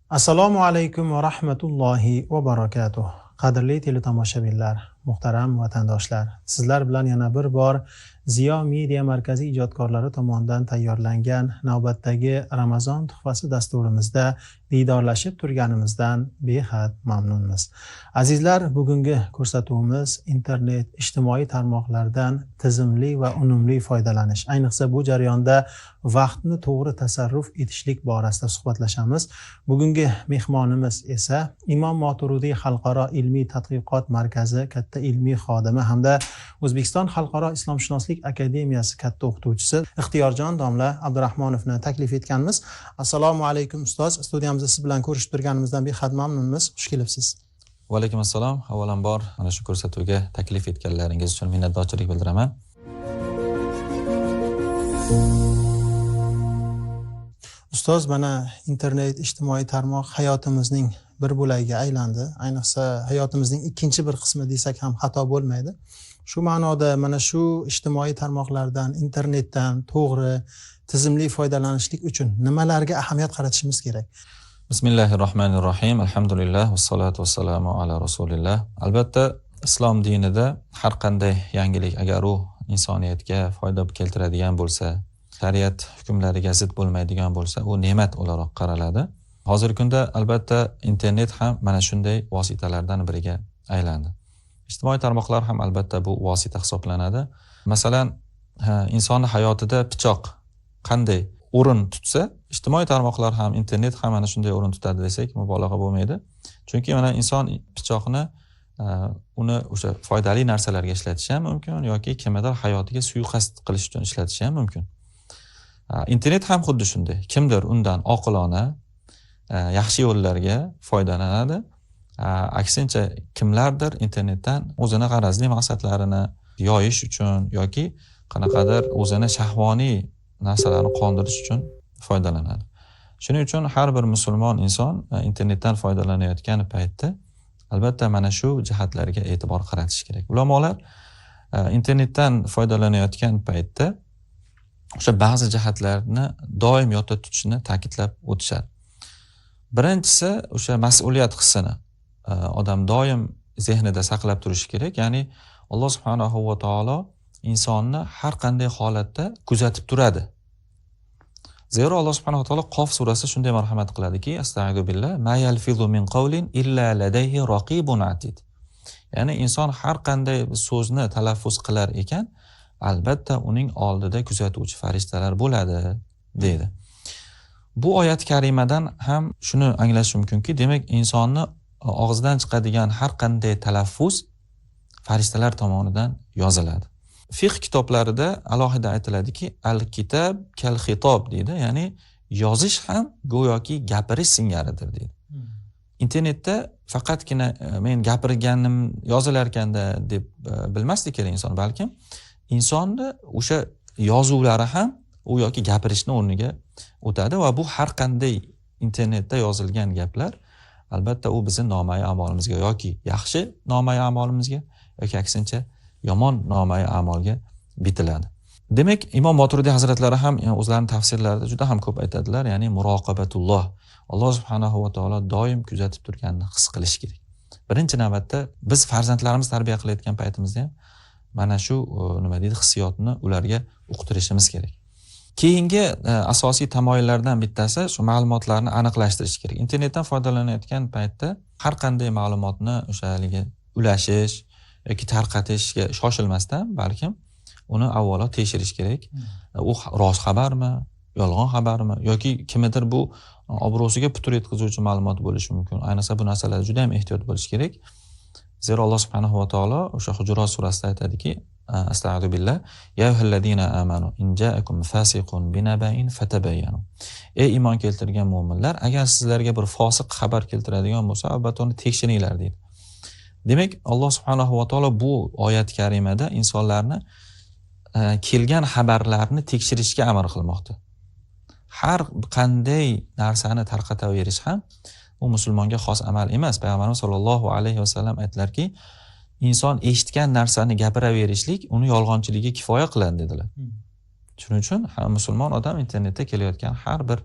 Assalomu alaykum va rahmatullohi va barakatuh. Qadrli teletomoshabinlar, muhtaram vatandoshlar, sizlar bilan yana bir bor Ziyo Media markaziy ijodkorlari tomonidan tayyorlangan navbatdagi Ramazon tuhfasi dasturimizda diydorlashib turganimizdan behad mamnunmiz. Azizlar, bugungi ko'rsatuvimiz internet, ijtimoiy tarmoqlardan tizimli va unumli foydalanish, ayniqsa bu jarayonda vaqtni to'g'ri tasarruf etishlik borasida suhbatlashamiz. Bugungi mehmonimiz esa Imom Moturudiy xalqaro ilmiy tadqiqot markazi katta ilmiy xodimi hamda O'zbekiston xalqaro islomshunoslik akademiyasi katta o'qituvchisi Ixtiyorjon domla Abdurahmonovni taklif etganmiz. Assalomu alaykum ustoz. Studiyamizda siz bilan ko'rishib turganimizdan behad mamnunmiz. Xush kelibsiz. Va alaykum assalom. Avvalambor mana shu ko'rsatuvga taklif etganlaringiz uchun minnatdorchilik bildiraman. Ustoz, mana internet, ijtimoiy tarmoq hayotimizning bir bo'lagiga aylandi. Ayniqsa hayotimizning ikkinchi bir qismi desak ham xato bo'lmaydi. Shu ma'noda mana shu ijtimoiy tarmoqlardan, internetdan to'g'ri, tizimli foydalanishlik uchun nimalarga ahamiyat qaratishimiz kerak? Bismillahirrohmanirrohim. Alhamdulillah vassalatu vassalamu ala rasulillah. Albatta, islom dinida har qanday yangilik agar u insoniyatga foyda keltiradigan bo'lsa, shariat hukmlariga zid bo'lmaydigan bo'lsa, u ne'mat o'laroq qaraladi. Hozirgi kunda albatta internet ham mana shunday vositalardan biriga aylandi. Ijtimoiy tarmoqlar ham albatta bu vosita hisoblanadi. Masalan, insonning hayotida pichoq qanday o'rin tutsa, ijtimoiy tarmoqlar ham, internet ham mana shunday o'rin tutadi desak mubolag'a bo'lmaydi. Chunki mana inson pichoqni uni o'sha foydali narsalarga ishlatishi ham mumkin yoki kimdir hayotiga suiqasd qilish uchun ishlatishi ham mumkin. Internet ham xuddi shunday. Kimdir undan oqilona, yaxshi yo'llarga foydalanadi. Aksincha kimlardir internetdan o'zini g'arazli maqsadlarini yoyish uchun yoki qanaqadir o'zini shahvoniy narsalarni qondirish uchun foydalanadi. Shuning uchun har bir musulmon inson internetdan foydalanayotgan paytda albatta mana shu jihatlarga e'tibor qaratish kerak. Ulamolar internetdan foydalanayotgan paytda o'sha ba'zi jihatlarni doim yodda tutishni ta'kidlab o'tishadi. Birinchisi o'sha mas'uliyat hissini odam doim zehnida saqlab turishi kerak. Ya'ni Alloh subhanahu va taolo insonni har qanday holatda kuzatib turadi. Zero Alloh subhanahu va taolo Qof surasida shunday marhamat qiladiki, astag'firu billah, ma yalfizu min qawlin illa ladayhi raqibun atid. Ya'ni inson har qanday so'zni talaffuz qilar ekan, albatta uning oldida kuzatuvchi farishtalar bo'ladi, deydi. Bu oyat karimadan ham shuni anglash mumkinki, demak insonni og'zidan chiqadigan har qanday talaffuz farishtalar tomonidan yoziladi. Fiqh kitoblarida alohida aytiladiki, al-kitab kal-xitob deydi, ya'ni yozish ham go'yoki gapirish singaridir deydi. Internetda faqatgina men gapirganim yozilar ekanda deb bilmaslik kerak inson, balkim insonni o'sha yozuvlari ham u yoki gapirishni o'rniga o'tadi va bu har qanday internetda yozilgan gaplar albatta u bizning nomai amolimizga yoki yaxshi nomai amolimizga yoki aksincha yomon nomai amalga bitiladi. Demak, Imom Moturudiy hazratlari ham o'zlarining tafsirlarida juda ham ko'p aytadilar, ya'ni muroqabatulloh. Alloh subhanahu va taolo doim kuzatib turganini his qilish kerak. Birinchi navbatda biz farzandlarimiz tarbiya qilayotgan paytimizda ham mana shu nima deydi, hissiyotni ularga uqtirishimiz kerak. Keyingi asosiy tamoyillardan bittasi shu ma'lumotlarni aniqlashtirish kerak. Internetdan foydalanayotgan paytda har qanday ma'lumotni o'shaligi ulashish yoki tarqatishga shoshilmasdan, balkim uni avvalo tekshirish kerak. U rost xabarmi, yolg'on xabarmi yoki kimdir bu obro'siga putur yetkazuvchi ma'lumot bo'lishi mumkin. Ayniqsa bu narsalarda juda ham ehtiyot bo'lish kerak. Zero Alloh subhanahu va taolo o'sha Hujurot surasida aytadiki, astag'firu billah, ya ayyuhallazina amanu in ja'akum fasiqun binaba'in fatabayyanu. Ey iymon keltirgan mu'minlar, agar sizlarga bir fosiq xabar keltiradigan bo'lsa, albatta uni tekshiringlar deydi. Demak, Alloh subhanahu va taolo bu oyat karimada insonlarni kelgan xabarlarni tekshirishga amr qilmoqda. Har qanday narsani tarqataverish ham u musulmonga xos amal emas. Payg'ambarimiz sollallohu alayhi vasallam aytdilarki, inson eshitgan narsani gapiraverishlik uni yolg'onchiligiga kifoya qiladi dedilar. Shuning uchun musulmon odam internetda kelayotgan har bir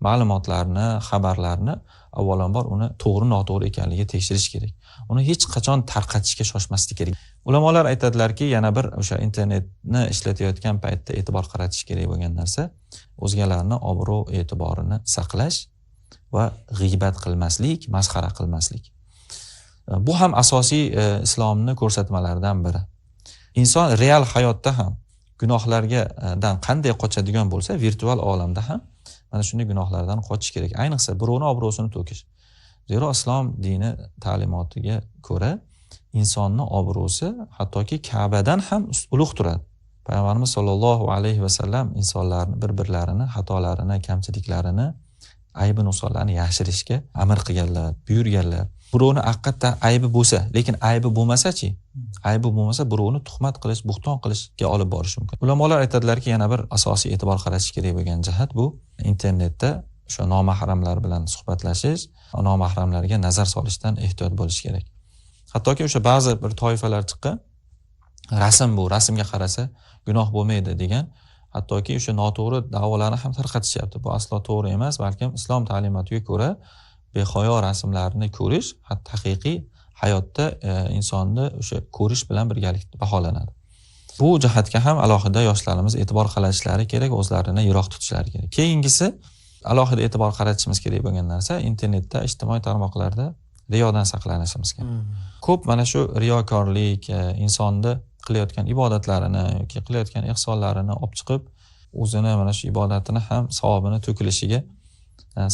ma'lumotlarni, xabarlarni avvalambor uni to'g'ri noto'g'ri ekanligiga tekshirish kerak. Uni hech qachon tarqatishga shoshmaslik kerak. Ulamolar aytadilarki, yana bir o'sha internetni ishlatayotgan paytda e'tibor qaratish kerak bo'lgan narsa o'zgalarning obro' e'tiborini saqlash va g'iybat qilmaslik, masxara qilmaslik. Bu ham asosiy islomning ko'rsatmalaridan biri. Inson real hayotda ham gunohlardan qanday qochadigan bo'lsa, virtual olamda ham mana shunday gunohlardan qochish kerak. Ayniqsa birovning obro'sini to'kish. Zero islom dini ta'limotiga ko'ra insonning obro'si hattoki Ka'badan ham ulug' turadi. Payg'ambarimiz sollallohu alayhi vasallam insonlarni bir-birlarini, xatolarini, kamchiliklarini, aybi nuqsonlarni yashirishga amr qilganlar, buyurganlar. Birovni haqiqatdan aybi bo'lsa, lekin aybi bo'lmasa-chi? Aybi bo'lmasa birovni tuhmat qilish, buxton qilishga olib borish mumkin. Ulamolar aytadilarki, yana bir asosiy e'tibor qaratish kerak bo'lgan jihat bu internetda o'sha nomahramlar bilan suhbatlashish, nomahramlarga nazar solishdan ehtiyot bo'lish kerak. Hattoki o'sha ba'zi bir toifalar chiqqan, rasmga qarasa gunoh bo'lmaydi degan, hattoki o'sha noto'g'ri da'volarni ham tarqatishyapti. Bu aslo to'g'ri emas, balkim islom ta'limotiga ko'ra behayo rasmlarni ko'rish haqiqiy hayotda insonni o'sha ko'rish bilan birgalikda baholanadi. Bu jihatga ham alohida yoshlarimiz e'tibor qaratishlari kerak, o'zlarini yiroq tutishlari kerak. Keyingisi alohida e'tibor qaratishimiz kerak bo'lgan narsa internetda, ijtimoiy tarmoqlarda riyodan saqlanishimiz kerak. Ko'p mana shu riyokorlik insonni qilayotgan ibodatlarini yoki qilayotgan ihsonlarini olib chiqib, o'zini mana shu ibodatini ham savobini to'kilishiga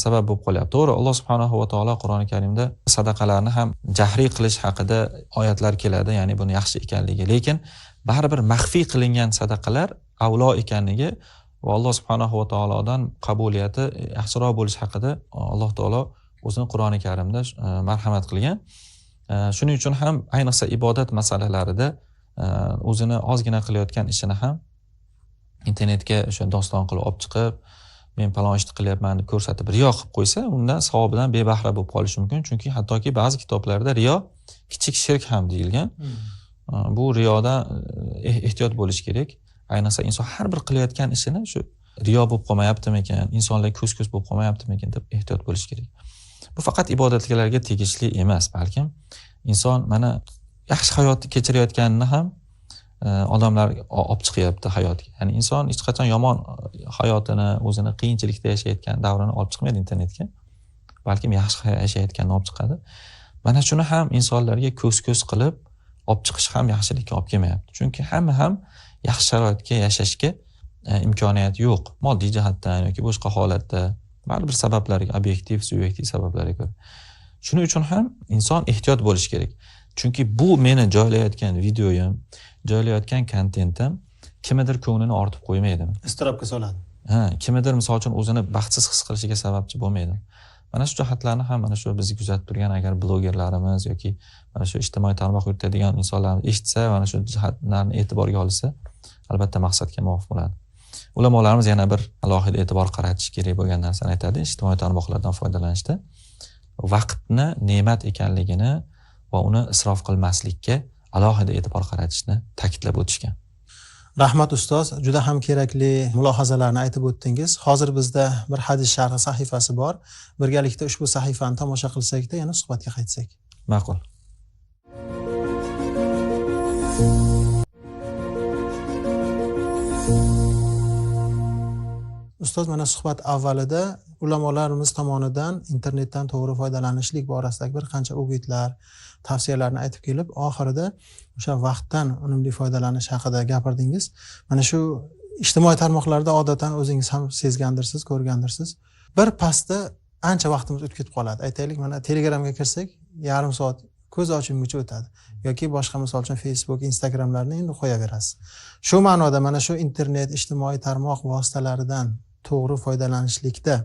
sabab bo'lib qolyapti. To'g'ri, Alloh subhanahu va taolo Qur'oni Karimda sadaqalarni ham jahriy qilish haqida oyatlar keladi, ya'ni buni yaxshi ekanligi, lekin baribir maxfiy qilingan sadaqalar avlo ekanligi va Alloh subhanahu va taolodan qabuliyati yaxshiroq bo'lish haqida Alloh taolo o'zini Qur'oni Karimda marhamat qilgan. Shuning uchun ham ayniqsa ibodat masalalarida o'zini ozgina qilayotgan ishini ham internetga o'sha doston qilib olib chiqib, men palon ishni qilyapman deb ko'rsatib riyo qilib qo'ysa, undan savobidan bebahra bo'lib qolishi mumkin. Chunki hattoki ba'zi kitoblarda riyo kichik shirk ham deyilgan. Bu riyodan ehtiyot bo'lish kerak. Ayniqsa inson har bir qilayotgan ishini shu riyo bo'lib qolmayaptimikan, insonlar ko'z-ko'z bo'lib qolmayaptimikan deb ehtiyot bo'lish kerak. Bu faqat ibodatlarga tegishli emas, balkim inson mana yaxshi hayot kechirayotganini ham odamlar olib chiqyapti hayotga. Ya'ni inson hech qachon yomon hayotini, o'zini qiyinchilikda yashayotgan davrini olib chiqmaydi internetga. Balkim yaxshi yashayotganini olib chiqadi. Mana shuni ham insonlarga ko'z-ko'z qilib olib chiqish ham yaxshilikka olib kelmayapti. Chunki hamma ham yaxshi sharoitga yashashga imkoniyati yo'q. Moddiy jihatdan yoki boshqa holatda, baribir sabablarga, obyektiv, subyektiv sabablarga ko'ra. Shuning uchun ham inson ehtiyot bo'lish kerak. Chunki bu meni joylayotgan videoyim, joylayotgan kontentim kimnidir ko'nglini ortib qo'ymaydi. Iztirobga soladi. Kimnidir misol uchun o'zini baxtsiz his qilishiga sababchi bo'lmaydi. Mana shu jihatlarni ham mana shu bizni kuzatib turgan agar blogerlarimiz yoki mana shu ijtimoiy tarmoq yuritadigan insonlarimiz eshitsa, mana shu jihatlarni e'tiborga olsa, albatta maqsadga muvofiq bo'ladi. Ulamolarimiz yana bir alohida e'tibor qaratish kerak bo'lgan narsani aytadi, ijtimoiy tarmoqlardan foydalanishda vaqtni ne'mat ekanligini va uni isrof qilmaslikka alohida e'tibor qaratishni ta'kidlab o'tishgan. Rahmat ustoz, juda ham kerakli mulohazalarni aytib o'tdingiz. Hozir bizda bir hadis sharhi sahifasi bor. Birgalikda ushbu sahifani tomosha qilsak-da, yana suhbatga qaytsak. Ma'qul. Ustoz, mana suhbat avvalida ulamolarimiz tomonidan internetdan to'g'ri foydalanishlik borasidagi bir qancha o'gitlar, tavsiyalarni aytib kelib, oxirida o'sha vaqtdan unumli foydalanish haqida gapirdingiz. Mana shu ijtimoiy tarmoqlarda odatdan o'zingiz ham sezgandirsiz, ko'rgandirsiz. Bir pastda ancha vaqtimiz o'tib ketib qoladi. Aytaylik, mana Telegramga kirsak, yarim soat ko'z ochimgacha o'tadi. Yoki boshqa misol uchun Facebook, Instagramlarni endi qo'yaverasiz. Shu ma'noda mana shu internet, ijtimoiy tarmoq vositalaridan to'g'ri foydalanishlikda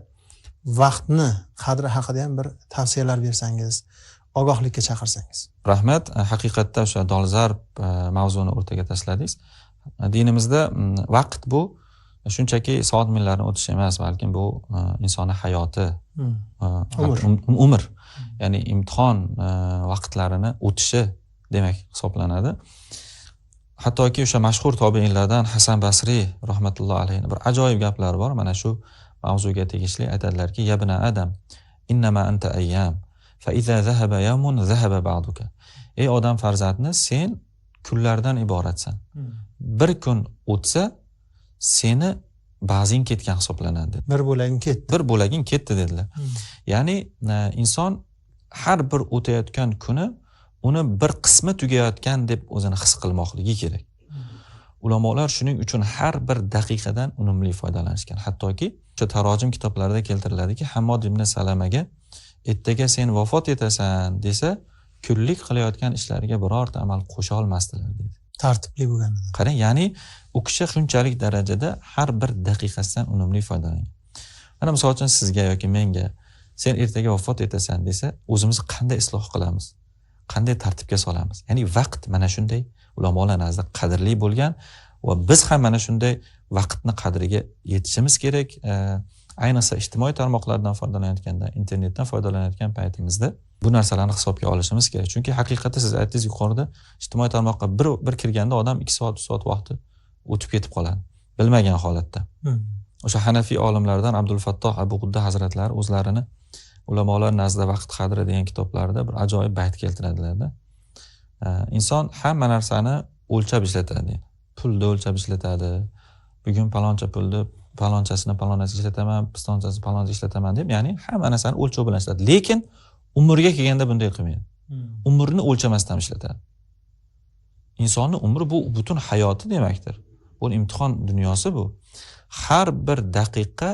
vaqtni qadri haqida ham bir tavsiyalar bersangiz, ogohlikka chaqirsangiz. Rahmat, haqiqatda o'sha dolzarb mavzuni o'rtaga tashladingiz. Dinimizda vaqt bu shunchaki soat millarni o'tish emas, balkim bu insonning hayoti, umr, ya'ni imtihon vaqtlarini o'tishi demak hisoblanadi. Hattoki o'sha mashhur tobiinlardan Hasan Basri rahmatullohi alayhi bir ajoyib gaplari bor. Mana shu mavzuga tegishli aytadilarki: "Ya ibn Adam, innama anta ayyam, fa iza zahaba yawmun zahaba ba'duka." Ey odam farzandi, sen kunlardan iboratsan. Bir kun o'tsa, seni ba'zing ketgan hisoblanadi. Bir bo'laging ketdi. Bir bo'laging ketdi dedilar. Ya'ni inson har bir o'tayotgan kuni uni bir qismi tugayotgan deb o'zini his qilmoqligi kerak. Ulamolar shuning uchun har bir daqiqadan unumli foydalanishgan. Hattoki o'sha tarojim kitoblarida keltiriladiki, Hammod ibn Salamaga ertaga sen vafot etasan desa, kunlik qilayotgan ishlariga birorta amal qo'sha olmasdilar deydi. Tartibli bo'lganida. Qarang, ya'ni u kishi shunchalik darajada har bir daqiqasidan unumli foydalangan. Mana misol uchun sizga yoki menga sen ertaga vafot etasan desa, o'zimizni qanday isloh qilamiz? Qanday tartibga solamiz? Ya'ni vaqt mana shunday ulamolar nazdida qadrli bo'lgan va biz ham mana shunday vaqtni qadriga yetishimiz kerak. Ayniqsa ijtimoiy tarmoqlardan foydalanayotganda, internetdan foydalanayotgan paytimizda bu narsalarni hisobga olishimiz kerak. Chunki haqiqatda siz aytdingiz yuqorida, ijtimoiy tarmoqqa bir kirganda odam 2 soat, 3 soat vaqti o'tib ketib qoladi, bilmagan holatda. O'sha Hanafiy olimlardan Abdul Fattoh Abu G'udda hazratlari o'zlarini ulamolar nazdida vaqt qadri degan kitoblarida bir ajoyib bayt keltiradilar-da. Inson hamma narsani o'lchab ishlatadi. Pulni o'lchab ishlatadi. Bugun paloncha pulni palonchasini palonasiga ishlataman, pistonchasini palonasiga ishlataman deb, ya'ni hamma narsani o'lchov bilan ishlatadi. Lekin umrga kelganda bunday qilmaydi. Umrni o'lchamasdan ishlatadi. Insonning umri bu butun hayoti demakdir. Bu imtihon dunyosi bu. Har bir daqiqa,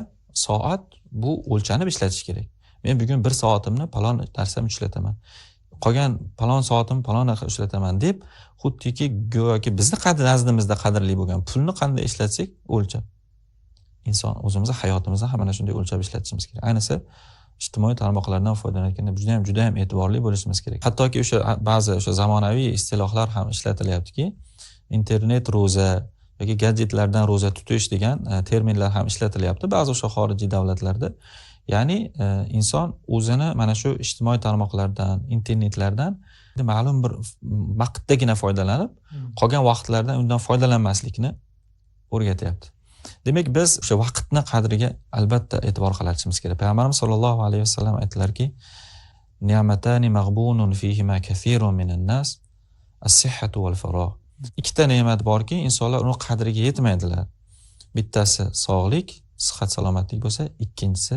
soat bu o'lchanib ishlatish kerak. Men bugun 1 soatimni palon narsam ishlataman. Qolgan palon soatim palon narsa ishlataman deb, xuddiki go'yoki bizni nazdimizda qadrli bo'lgan pulni qanday ishlatsak o'lchab. Inson o'zimizni hayotimizda ham mana shunday o'lchab ishlatishimiz kerak. Ayniqsa ijtimoiy tarmoqlardan foydalanayotganda juda ham e'tiborli bo'lishimiz kerak. Hattoki o'sha ba'zi o'sha zamonaviy istilohlar ham ishlatilyaptiki, internet ro'za yoki gadjetlardan ro'za tutish degan terminlar ham ishlatilyapti ba'zi o'sha xorijiy davlatlarda. Ya'ni inson o'zini mana shu ijtimoiy tarmoqlardan, internetlardan ma'lum bir vaqtdagina foydalanib, qolgan vaqtlarda undan foydalanmaslikni o'rgatyapti. Demak, biz o'sha vaqtni qadriga albatta e'tibor qaratishimiz kerak. Payg'ambarimiz sollallohu alayhi vasallam aytdilarki: "Ni'matani maghbunun fihima kathirun minan nas, as-sihhatu wal faragh." Ikkita ne'mat borki, insonlar uni qadriga yetmaydilar. Bittasi sog'lik, sihat salomatlik bo'lsa, ikkinchisi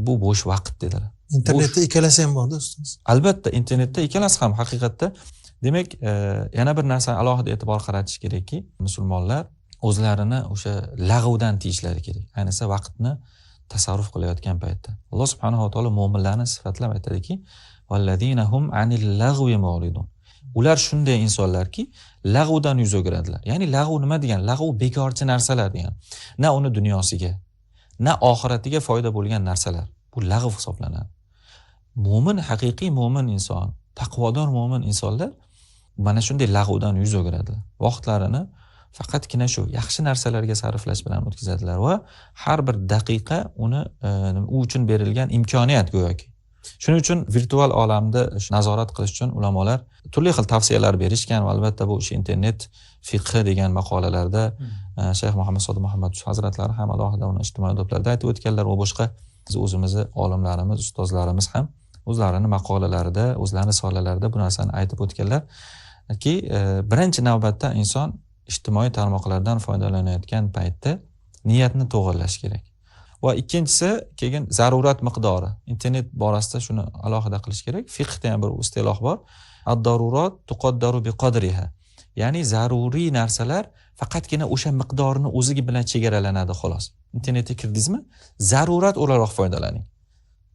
bu bo'sh vaqt dedilar. Internetda ikkalasi ham borda ustoz. Albatta, internetda ikkalasi ham haqiqatda. Demak, yana bir narsani alohida e'tibor qaratish kerakki, musulmonlar o'zlarini o'sha lag'vdan tiyishlari kerak. Ayniqsa vaqtni tasarruf qilayotgan paytda. Alloh subhanahu va taolo mu'minlarni sifatlab aytadiki: "Vallazina hum anil lag'wi mu'ridun." Ular shunday insonlarki, lag'vdan yuz o'giradilar. Ya'ni lag'v nima degan? Lag'v bekorchi narsalar degan. Na uni dunyosiga, na oxiratiga foyda bo'lgan narsalar. Bu lag'v hisoblanadi. Mo'min, haqiqiy mo'min inson, taqvodor mo'min insonlar mana shunday lag'vdan yuz o'giradilar. Vaqtlarini faqatgina shu yaxshi narsalarga sarflash bilan o'tkazadilar va har bir daqiqa uni u uchun berilgan imkoniyat go'yoki. Shuning uchun virtual olamda nazorat qilish uchun ulamolar turli xil tavsiyalar berishgan va albatta bu internet fiqhi degan maqolalarda Shayx Muhammad Sodiq Muhammad hazratlari ham alohida uni ijtimoiy odoblarda aytib o'tganlar va boshqa o'zimizni olimlarimiz, ustozlarimiz ham o'zlarining maqolalarida, o'zlarining risolalarida bu narsani aytib o'tganlarki, birinchi navbatda inson ijtimoiy tarmoqlardan foydalanayotgan paytda niyatni to'g'irlash kerak. Va ikkinchisi, keyin zarurat miqdori. Internet borasida shuni alohida qilish kerak. Fiqhda ham bir istiloh bor. Ad-darurat tuqaddaru biqadriha. Ya'ni zaruriy narsalar faqatgina o'sha miqdorini o'ziga bilan chegaralanadi xolos. Internetga kirdingizmi? Zarurat o'laroq foydalaning.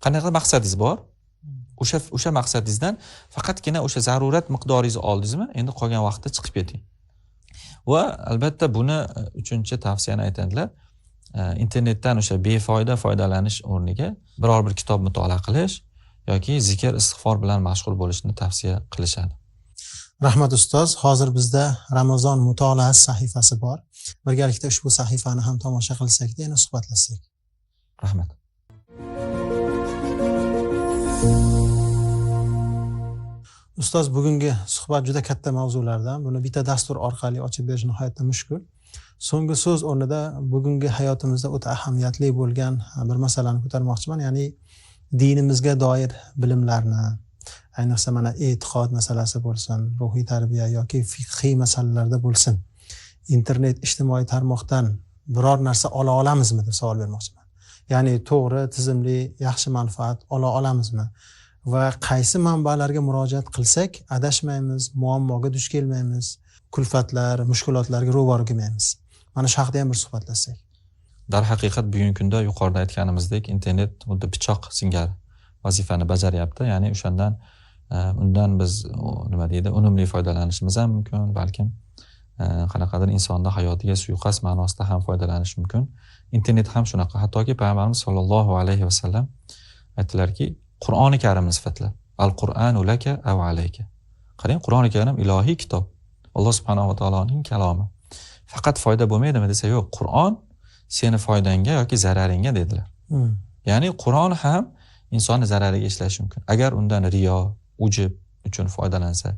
Qanaqa maqsadingiz bor? O'sha maqsadingizdan faqatgina o'sha zarurat miqdoringizni oldingizmi? Endi qolgan vaqtda chiqib keting. Va albatta buni uchinchi tavsiyani aytadilar. Internetdan o'sha befoyda foydalanish o'rniga biror bir kitob mutolaa qilish yoki zikr istig'for bilan mashg'ul bo'lishni tavsiya qilishadi. Rahmat ustoz, hozir bizda Ramazon mutolaasi sahifasi bor. Birgalikda ushbu sahifani ham tomosha qilsak-da, yana suhbatlashsak. Rahmat. Ustoz, bugungi suhbat juda katta mavzulardan. Buni bitta dastur orqali ochib berish nihoyatda mushkul. So'nggi so'z o'rnida bugungi hayotimizda o'ta ahamiyatli bo'lgan bir masalani ko'tarmoqchiman, ya'ni dinimizga doir bilimlarni, ayniqsa mana e'tiqod masalasi bo'lsin, ruhiy tarbiya yoki fiqhiy masalalarda bo'lsin, internet, ijtimoiy tarmoqdan biror narsa ola olamizmi deb savol bermoqchiman. Ya'ni to'g'ri, tizimli, yaxshi manfaat ola olamizmi va qaysi manbalarga murojaat qilsak adashmaymiz, muammoga duch kelmaymiz, kulfatlar, mushkulotlarga ro'baro kelmaymiz. Mana shu haqida ham bir suhbatlashsak. Darhaqiqat bugungi kunda yuqorida aytganimizdek internet xuddi pichoq singari vazifani bajaryapti. Ya'ni undan biz nima deydi, unumli foydalanishimiz ham mumkin, balkim qanaqadir insonni hayotiga suiqasd ma'nosida ham foydalanish mumkin. Internet ham shunaqa. Hattoki Payg'ambarimiz sollallohu alayhi vasallam aytdilarki, Qur'oni Karimni sifatlab, Al-Qur'anu laka aw alayka. Qarang, Qur'oni Karim ilohiy kitob. Alloh subhanahu va taoloning kalomi. Faqat foyda bo'lmaydimi desa, yo'q, Qur'on seni foydangga yoki zararingga dedilar. Ya'ni Qur'on ham insonni zarariga ishlashi mumkin. Agar undan riyo, ujub uchun foydalansa,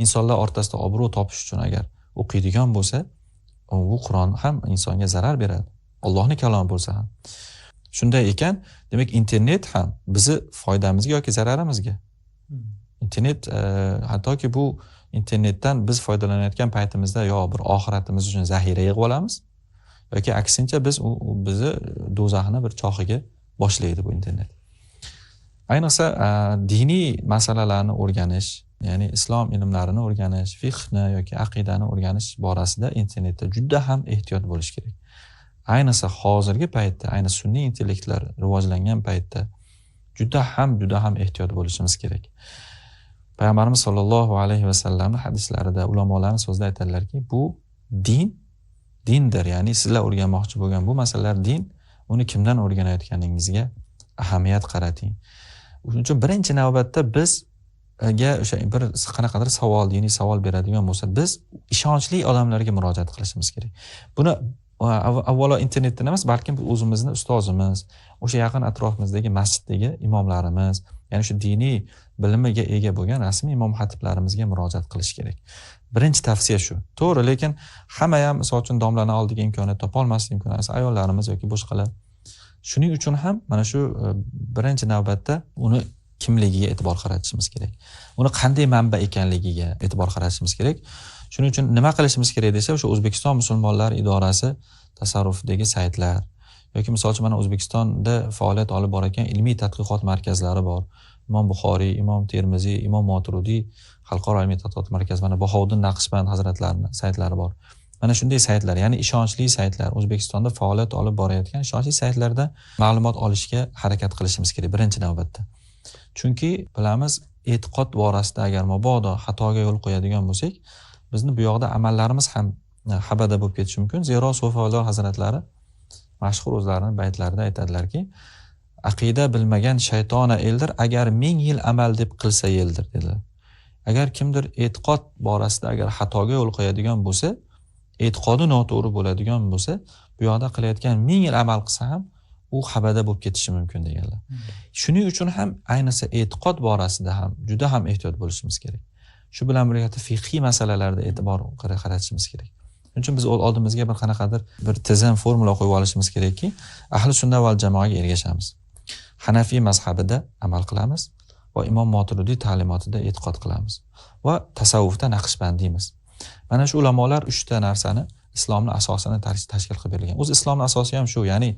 insonlar o'rtasida obro' topish uchun agar o'qiydigan bo'lsa, bu Qur'on ham insonga zarar beradi. Allohning kalomi bo'lsa ham. Shunday ekan, demak internet ham bizni foydamizga yoki zararimizga. Internet hattoki bu internetdan biz foydalanayotgan paytimizda yo bir oxiratimiz uchun zaxira yig'ib olamiz yoki aksincha bizni do'zaxni bir choxiga boshlaydi bu internet. Ayniqsa diniy masalalarni o'rganish, ya'ni islom ilmlarini o'rganish, fiqhni yoki aqidani o'rganish borasida internetda juda ham ehtiyot bo'lish kerak. Ayniqsa hozirgi paytda, ayni sunniy intellektlar rivojlangan paytda juda ham ehtiyot bo'lishimiz kerak. Payg'ambarimiz sollallohu alayhi vasallamning hadislarida, ulamolarning so'zida aytadilarki, bu dindir, ya'ni sizlar o'rganmoqchi bo'lgan bu masalalar din, uni kimdan o'rganayotganingizga ahamiyat qarating. Shuning uchun birinchi navbatda bizga o'sha bir qanaqadir savol, diniy savol beradigan bo'lsa, biz ishonchli odamlarga murojaat qilishimiz kerak. Buni avvalo internetdan emas, balkim o'zimizni ustozimiz, o'sha yaqin atrofimizdagi masjiddagi imomlarimiz, ya'ni shu diniy bilimiga ega bo'lgan rasmiy imom xatiblarimizga murojaat qilish kerak. Birinchi tavsiya shu. To'g'ri, lekin hamma ham misol uchun domlani oldiga imkoniyat topa olmaslik mumkin, ayollarimiz yoki boshqalar. Shuning uchun ham mana shu birinchi navbatda uni kimligiga e'tibor qaratishimiz kerak. Uni qanday manba ekanligiga e'tibor qaratishimiz kerak. Shuning uchun nima qilishimiz kerak desa, o'sha O'zbekiston musulmonlar idorasi tasarrufidagi saytlar yoki misol uchun mana O'zbekistonda faoliyat olib borayotgan ilmiy tadqiqot markazlari bor. Imom Buxoriy, Imom Termiziy, Imom Moturidiy xalqaro ilmiy tadqiqot markazi, mana Bahovuddin Naqshband hazratlarining saytlari bor. Mana shunday saytlar, ya'ni ishonchli saytlar, O'zbekistonda faoliyat olib borayotgan ishonchli saytlarda ma'lumot olishga harakat qilishimiz kerak birinchi navbatda. Chunki bilamiz, e'tiqod borasida agar mabodo xatoga yo'l qo'yadigan bo'lsak, bizni bu yoqda amallarimiz ham habada bo'lib ketishi mumkin. Zero So'fiyolar hazratlari mashhur o'zlarining baytlarida aytadilarki, aqida bilmagan shaytona eldir, agar 1000 yil amal deb qilsa yeldir dedilar. Agar kimdir e'tiqod borasida agar xatoga yo'l qo'yadigan bo'lsa, e'tiqodi noto'g'ri bo'ladigan bo'lsa, bu yoqda qilayotgan 1000 yil amal qilsa ham u habada bo'lib ketishi mumkin deganlar. Shuning uchun ham ayniqsa e'tiqod borasida ham juda ham ehtiyot bo'lishimiz kerak. Shu bilan birga fiqhiy masalalarda e'tibor qaratishimiz kerak. Shuning uchun biz oldimizga bir qanaqadir bir tizim, formula qo'yib olishimiz kerakki, ahli sunna val jamoaga ergashamiz. Hanafiy mazhabida amal qilamiz va Imom Moturidiy ta'limotida e'tiqod qilamiz va tasavvufda Naqshbandiymiz. Mana shu ulamolar 3 ta narsani islomning asosini tashkil qilib bergan. O'z islomning asosi ham shu, ya'ni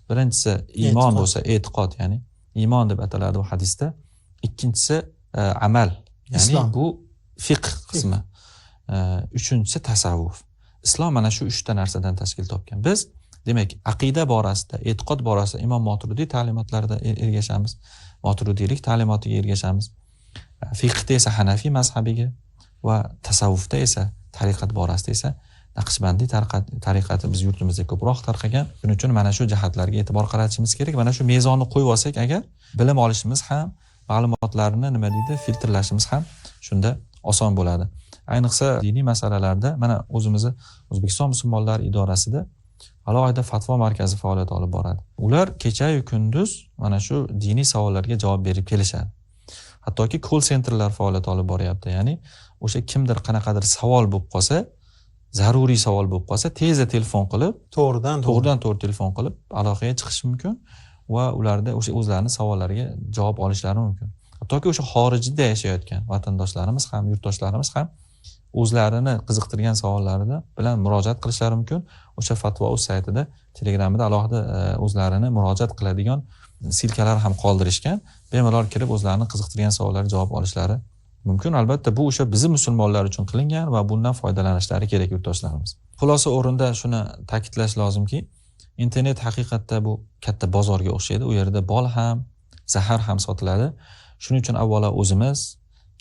birinchisi iymon bo'lsa, e'tiqod, ya'ni iymon deb ataladi bu hadisda. Ikkinchisi amal, ya'ni bu fiqh qismi. Uchinchisi tasavvuf. Islom mana shu 3 ta narsadan tashkil topgan. Biz demak, aqida borasida, e'tiqod borasida Imom Moturidiy ta'limotlarida ergashamiz, Moturidiylik ta'limotiga ergashamiz. Fiqhda esa Hanafiy mazhabiga va tasavvufda esa tariqat borasida esa Naqshbandiy tariqati biz yurtimizda ko'proq tarqagan. Shuning uchun mana shu jihatlarga e'tibor qaratishimiz kerak. Mana shu mezonni qo'yib olsak agar, bilim olishimiz ham, ma'lumotlarni nima deydi, filtrlashimiz ham shunda oson bo'ladi. Ayniqsa diniy masalalarda mana o'zimizni O'zbekiston musulmonlar idorasida alohida fatvo markazi faoliyat olib boradi. Ular kecha-yu kunduz mana shu diniy savollarga javob berib kelishadi. Hattoki call centerlar faoliyat olib boryapti. Ya'ni o'sha kimdir qanaqadir savol bo'lib qolsa, zaruriy savol bo'lib qolsa, tezda telefon qilib, to'g'ridan to'g'ridan-to'g'ri telefon qilib aloqaga chiqish mumkin va ularda o'sha o'zlarining savollariga javob olishlari mumkin. Hattoki o'sha xorijda yashayotgan vatandoshlarimiz ham, yurtdoshlarimiz ham o'zlarini qiziqtirgan savollari bilan murojaat qilishlari mumkin. O'sha Fatvo.uz saytida, Telegramida alohida o'zlarini murojaat qiladigan silkalar ham qoldirishgan. Bemalol kirib o'zlarini qiziqtirgan savollariga javob olishlari mumkin. Albatta bu o'sha bizim musulmonlar uchun qilingan va bundan foydalanishlari kerak yurtdoshlarimiz. Xulosa o'rinda shuni ta'kidlash lozimki, internet haqiqatda bu katta bozorga o'xshaydi. U yerda bol ham, zahar ham sotiladi. Shuning uchun avvalo o'zimiz,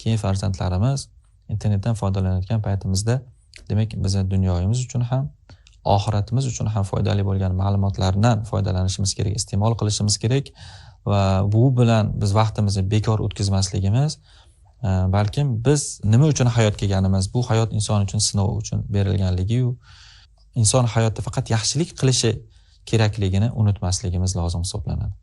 keyin farzandlarimiz internetdan foydalanayotgan paytimizda, demak, bizning dunyomiz uchun ham, oxiratimiz uchun ham foydali bo'lgan ma'lumotlardan foydalanishimiz kerak, iste'mol qilishimiz kerak va bu bilan biz vaqtimizni bekor o'tkazmasligimiz, balkim biz nima uchun hayot kelganimiz, bu hayot inson uchun sinov uchun berilganligi-yu, inson hayotda faqat yaxshilik qilishi kerakligini unutmasligimiz lozim hisoblanadi.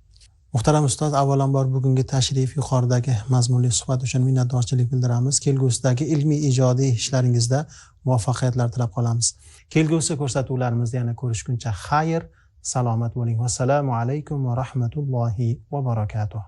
Muhtaram ustoz, avvalambor bugungi tashrif, yuqoridagi mazmunli suhbat uchun minnatdorchilik bildiramiz. Kelgusidagi ilmiy ijodiy ishlaringizda muvaffaqiyatlar tilab qolamiz. Kelgusi ko'rsatuvlarimizda yana ko'rishguncha xayr, salomat bo'ling. Vassalomu alaykum va rahmatullohi va barakatuh.